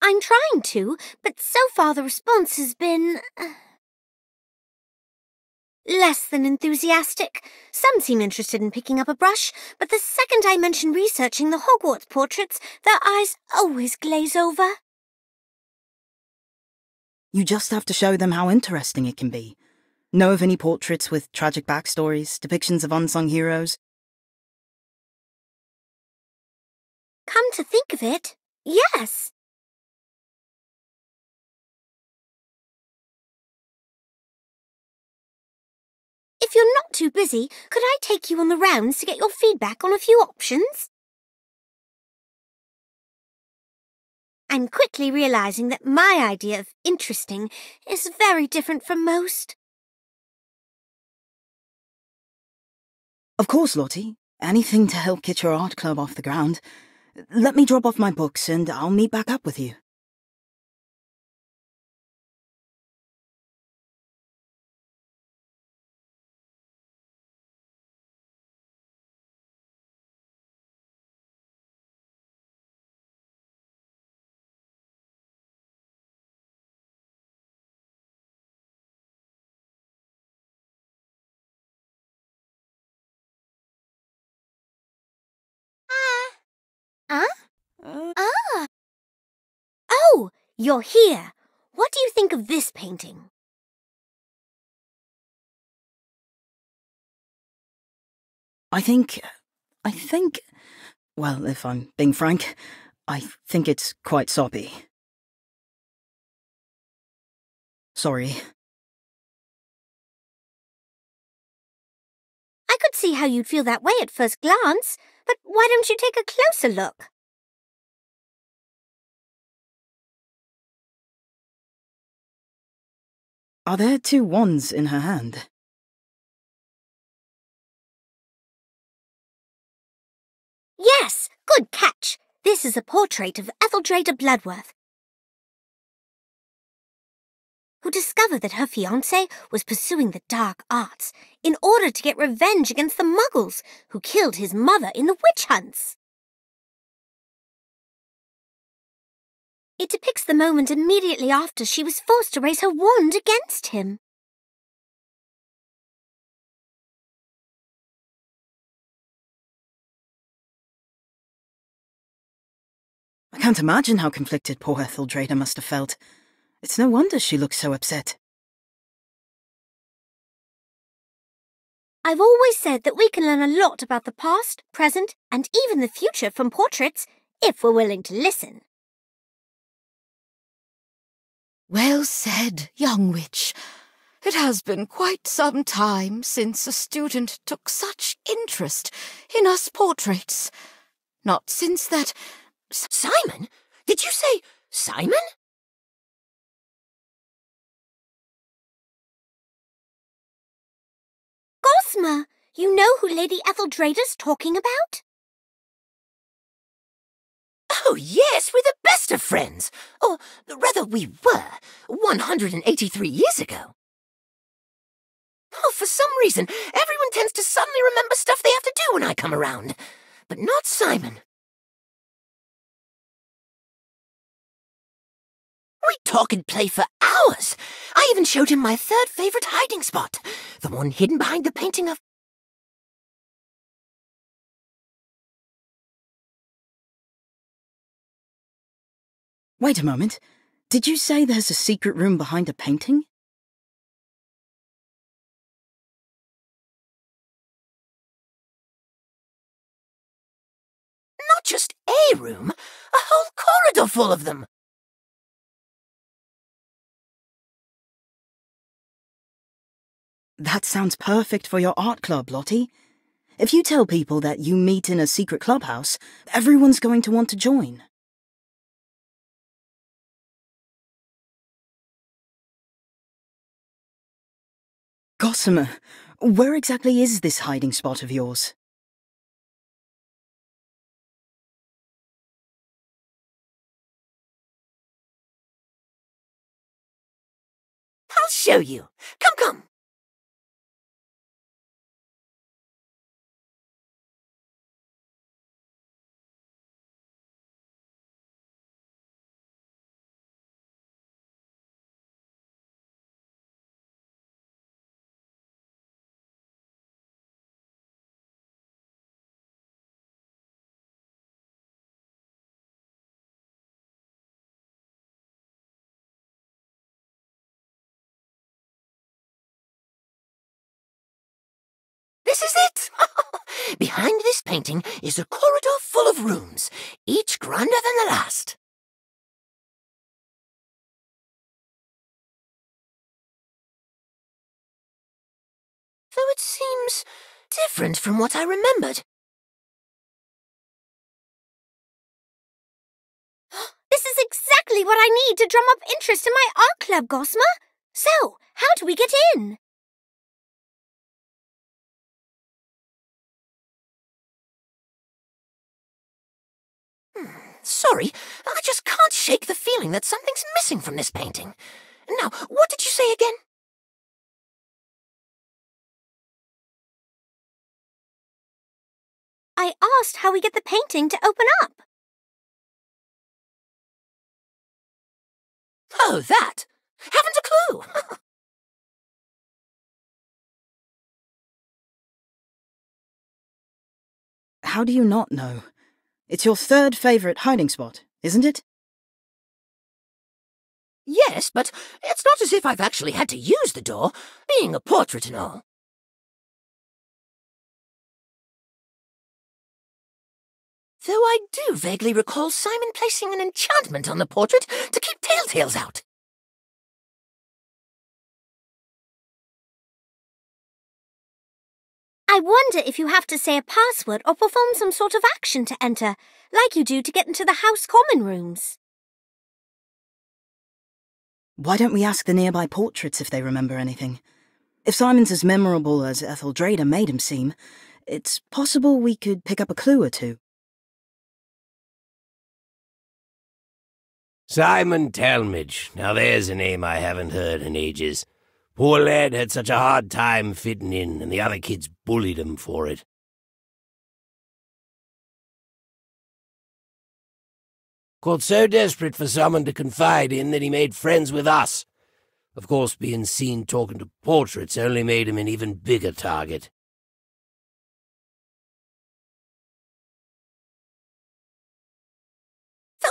I'm trying to, but so far the response has been less than enthusiastic. Some seem interested in picking up a brush, but the second I mention researching the Hogwarts portraits, their eyes always glaze over. You just have to show them how interesting it can be. Know of any portraits with tragic backstories, depictions of unsung heroes? Come to think of it, yes. If you're not too busy, could I take you on the rounds to get your feedback on a few options? I'm quickly realising that my idea of interesting is very different from most. Of course, Lottie. Anything to help get your art club off the ground. Let me drop off my books and I'll meet back up with you. Oh, you're here. What do you think of this painting? I think, well, if I'm being frank, I think it's quite soppy. Sorry. I could see how you'd feel that way at first glance, but why don't you take a closer look? Are there two wands in her hand? Yes, good catch. This is a portrait of Etheldreda Bloodworth, who discovered that her fiancé was pursuing the dark arts in order to get revenge against the Muggles who killed his mother in the witch hunts. It depicts the moment immediately after she was forced to raise her wand against him. I can't imagine how conflicted poor Etheldreda must have felt. It's no wonder she looks so upset. I've always said that we can learn a lot about the past, present, and even the future from portraits, if we're willing to listen. Well said, young witch. It has been quite some time since a student took such interest in us portraits. Not since that... Simon? Did you say Simon? Gossamer, you know who Lady Etheldreda's talking about? Oh, yes, we're the best of friends. Or rather, we were 183 years ago. Oh, for some reason, everyone tends to suddenly remember stuff they have to do when I come around. But not Simon. We talk and play for hours. I even showed him my third favourite hiding spot, the one hidden behind the painting of... Wait a moment. Did you say there's a secret room behind a painting? Not just a room, a whole corridor full of them. That sounds perfect for your art club, Lottie. If you tell people that you meet in a secret clubhouse, everyone's going to want to join. Gossamer, where exactly is this hiding spot of yours? I'll show you. Come, come. is it! Behind this painting is a corridor full of rooms, each grander than the last. Though it seems different from what I remembered. This is exactly what I need to drum up interest in my art club, Gossamer. So, how do we get in? Sorry, I just can't shake the feeling that something's missing from this painting. Now, what did you say again? I asked how we get the painting to open up. Oh, that! Haven't a clue! How do you not know? It's your third favourite hiding spot, isn't it? Yes, but it's not as if I've actually had to use the door, being a portrait and all. Though I do vaguely recall Simon placing an enchantment on the portrait to keep telltales out. I wonder if you have to say a password or perform some sort of action to enter, like you do to get into the house common rooms. Why don't we ask the nearby portraits if they remember anything? If Simon's as memorable as Ethel Drader made him seem, it's possible we could pick up a clue or two. Simon Talmadge. Now there's a name I haven't heard in ages. Poor lad had such a hard time fitting in, and the other kids bullied him for it. Got so desperate for someone to confide in that he made friends with us. Of course, being seen talking to portraits only made him an even bigger target.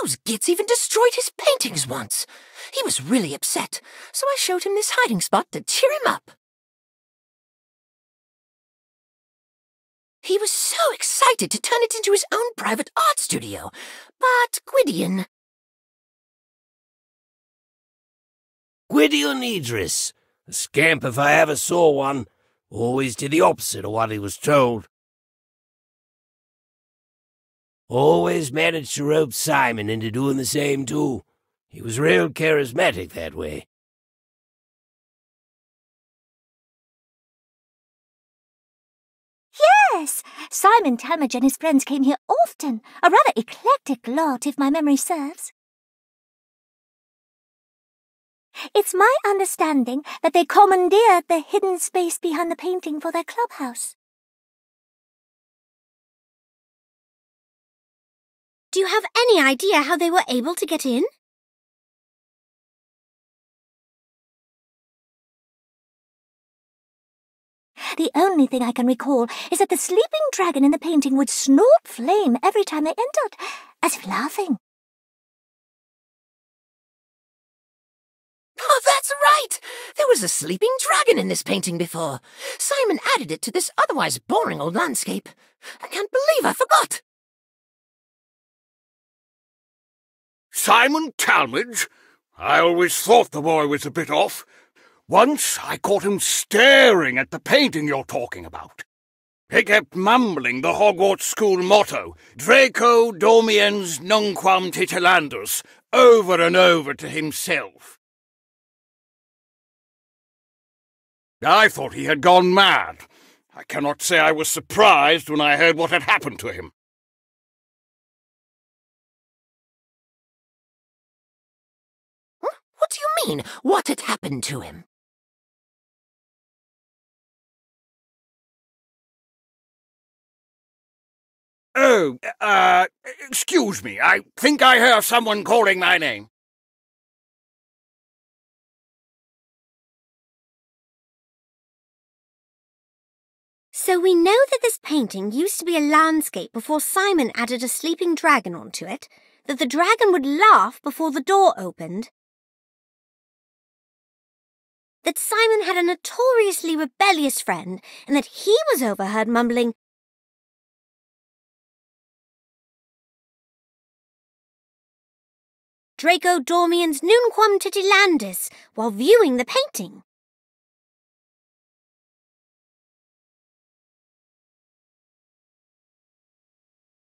Those gits even destroyed his paintings once. He was really upset, so I showed him this hiding spot to cheer him up. He was so excited to turn it into his own private art studio. But Gwydion... Gwydion Idris, a scamp if I ever saw one, always did the opposite of what he was told. Always managed to rope Simon into doing the same too. He was real charismatic that way. Yes, Simon Talmadge and his friends came here often. A rather eclectic lot, if my memory serves. It's my understanding that they commandeered the hidden space behind the painting for their clubhouse. Do you have any idea how they were able to get in? The only thing I can recall is that the sleeping dragon in the painting would snort flame every time they entered, as if laughing. Oh, that's right! There was a sleeping dragon in this painting before. Simon added it to this otherwise boring old landscape. I can't believe I forgot. Simon Talmadge? I always thought the boy was a bit off. Once I caught him staring at the painting you're talking about. He kept mumbling the Hogwarts school motto, Draco Domiens Nunquam Titilandus, over and over to himself. I thought he had gone mad. I cannot say I was surprised when I heard what had happened to him. What do you mean, what had happened to him? Oh, excuse me. I think I hear someone calling my name. So we know that this painting used to be a landscape before Simon added a sleeping dragon onto it, that the dragon would laugh before the door opened. that Simon had a notoriously rebellious friend and that he was overheard mumbling, Draco Dormiens nunquam titilandis, while viewing the painting.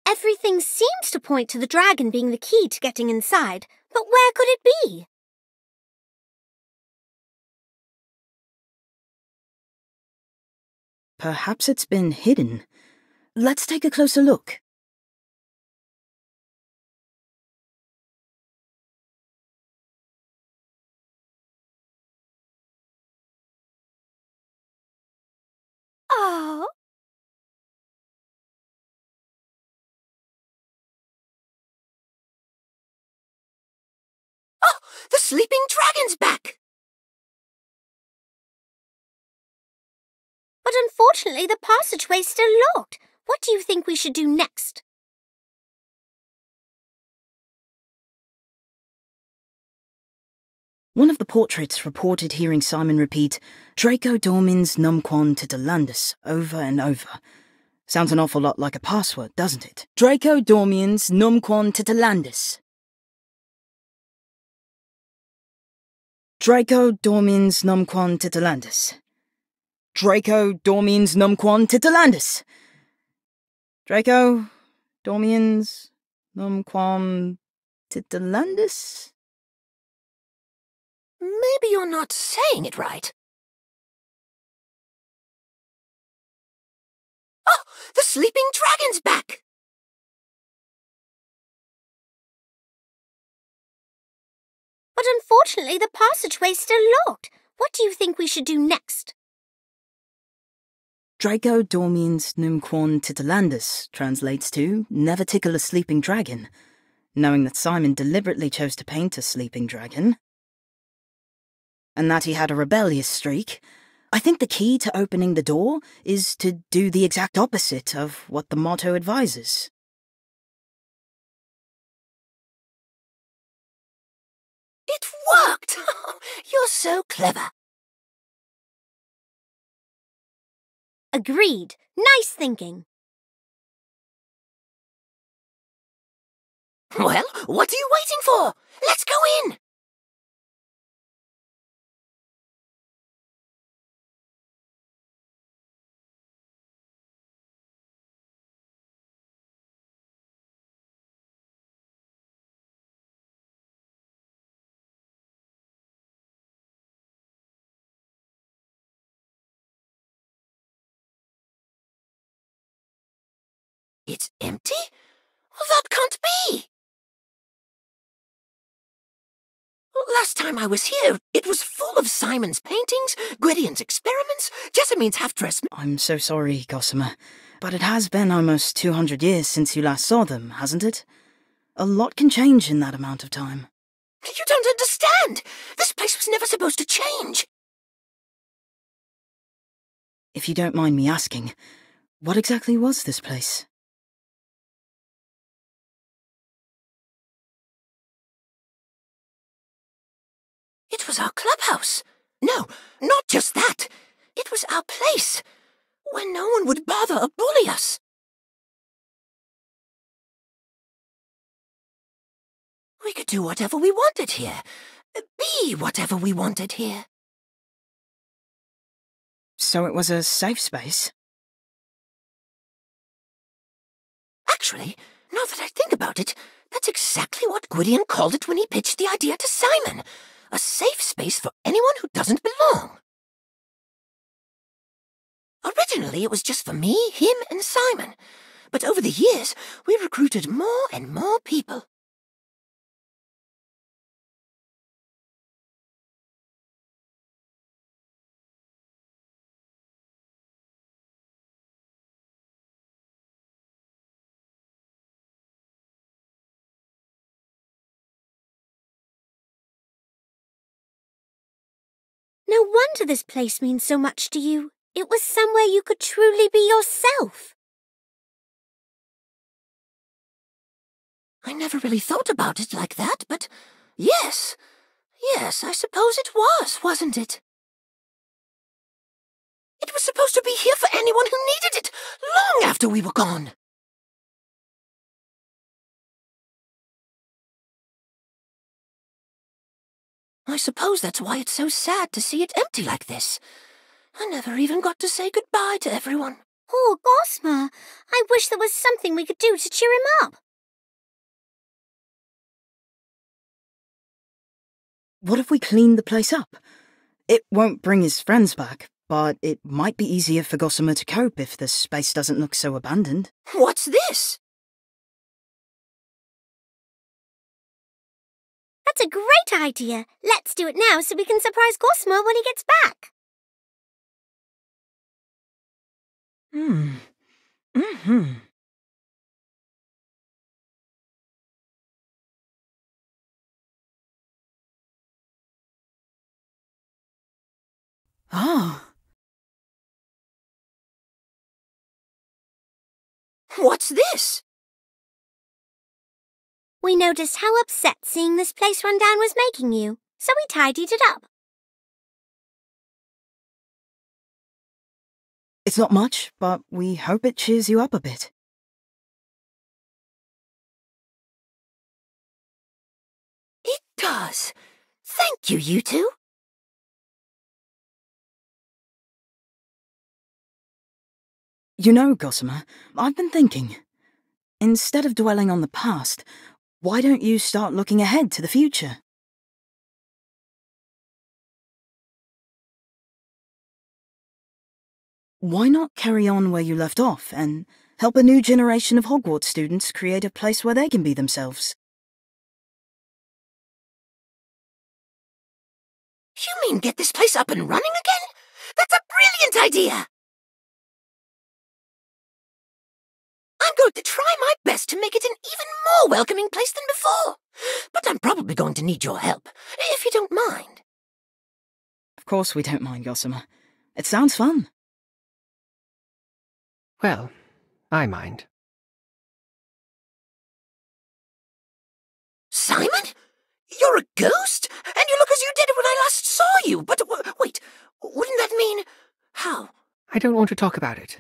Everything seems to point to the dragon being the key to getting inside, but where could it be? Perhaps it's been hidden. Let's take a closer look. Oh. Oh, the sleeping dragon's back! But unfortunately, the passageway's still locked. What do you think we should do next? One of the portraits reported hearing Simon repeat, Draco Dormiens numquam titilandus, over and over. Sounds an awful lot like a password, doesn't it? Draco Dormiens numquam titilandus. Draco Dormiens numquam titilandus. Draco Dormiens numquam titilandus. Draco Dormiens numquam titilandus? Maybe you're not saying it right. Oh, the sleeping dragon's back! But unfortunately, the passageway's still locked. What do you think we should do next? Draco Dormiens numquam titilandus translates to, never tickle a sleeping dragon. Knowing that Simon deliberately chose to paint a sleeping dragon, and that he had a rebellious streak, I think the key to opening the door is to do the exact opposite of what the motto advises. It worked! You're so clever. Agreed. Nice thinking. Well, what are you waiting for? Let's go in! It's empty? Well, that can't be! Last time I was here, it was full of Simon's paintings, Gwydion's experiments, Jessamine's half-dress. I'm so sorry, Gossamer, but it has been almost 200 years since you last saw them, hasn't it? A lot can change in that amount of time. You don't understand! This place was never supposed to change! If you don't mind me asking, what exactly was this place? It was our clubhouse. No, not just that. It was our place, where no one would bother or bully us. We could do whatever we wanted here. Be whatever we wanted here. So it was a safe space? Actually, now that I think about it, that's exactly what Gwydion called it when he pitched the idea to Simon. A safe space for anyone who doesn't belong. Originally, it was just for me, him, and Simon. But over the years, we recruited more and more people. No wonder this place means so much to you. It was somewhere you could truly be yourself. I never really thought about it like that, but yes, I suppose it was, wasn't it? It was supposed to be here for anyone who needed it, long after we were gone. I suppose that's why it's so sad to see it empty like this. I never even got to say goodbye to everyone. Oh, Gossamer, I wish there was something we could do to cheer him up. What if we clean the place up? It won't bring his friends back, but it might be easier for Gossamer to cope if the space doesn't look so abandoned. What's this? That's a great idea. Let's do it now so we can surprise Gossamer when he gets back. Ah. What's this? We noticed how upset seeing this place run down was making you, so we tidied it up. It's not much, but we hope it cheers you up a bit. It does. Thank you, you two. You know, Gossamer, I've been thinking. Instead of dwelling on the past, why don't you start looking ahead to the future? Why not carry on where you left off and help a new generation of Hogwarts students create a place where they can be themselves? You mean get this place up and running again? That's a brilliant idea! I'm going to try my best to make it an even more welcoming place than before. But I'm probably going to need your help, if you don't mind. Of course we don't mind, Gossamer. It sounds fun. Well, I mind. Simon? You're a ghost? And you look as you did when I last saw you. But wait, wouldn't that mean... How? I don't want to talk about it.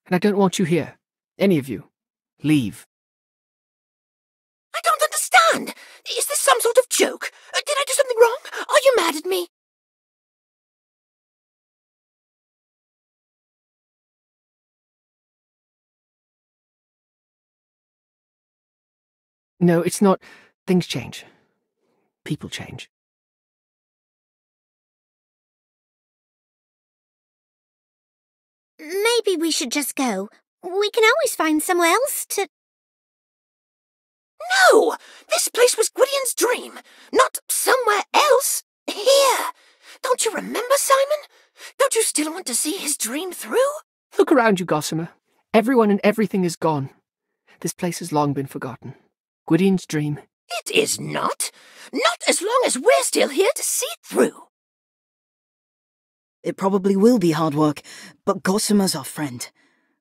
And I don't want you here. Any of you. Leave. I don't understand. Is this some sort of joke? Did I do something wrong? Are you mad at me? No, it's not. Things change. People change. Maybe we should just go. We can always find somewhere else to... No! This place was Gwydion's dream, not somewhere else. Here. Don't you remember, Simon? Don't you still want to see his dream through? Look around you, Gossamer. Everyone and everything is gone. This place has long been forgotten. Gwydion's dream. It is not. Not as long as we're still here to see it through. It probably will be hard work, but Gossamer's our friend.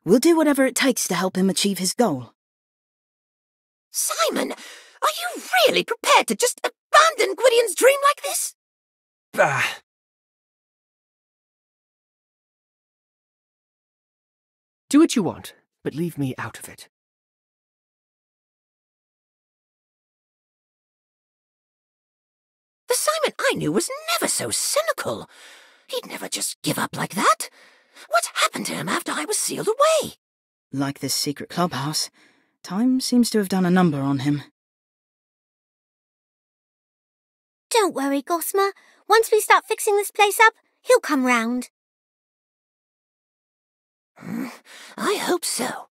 We'll do whatever it takes to help him achieve his goal. Simon, are you really prepared to just abandon Gwydion's dream like this? Bah! Do what you want, but leave me out of it. The Simon I knew was never so cynical. He'd never just give up like that. What happened to him after I was sealed away? Like this secret clubhouse, time seems to have done a number on him. Don't worry, Gossamer. Once we start fixing this place up, he'll come round. I hope so.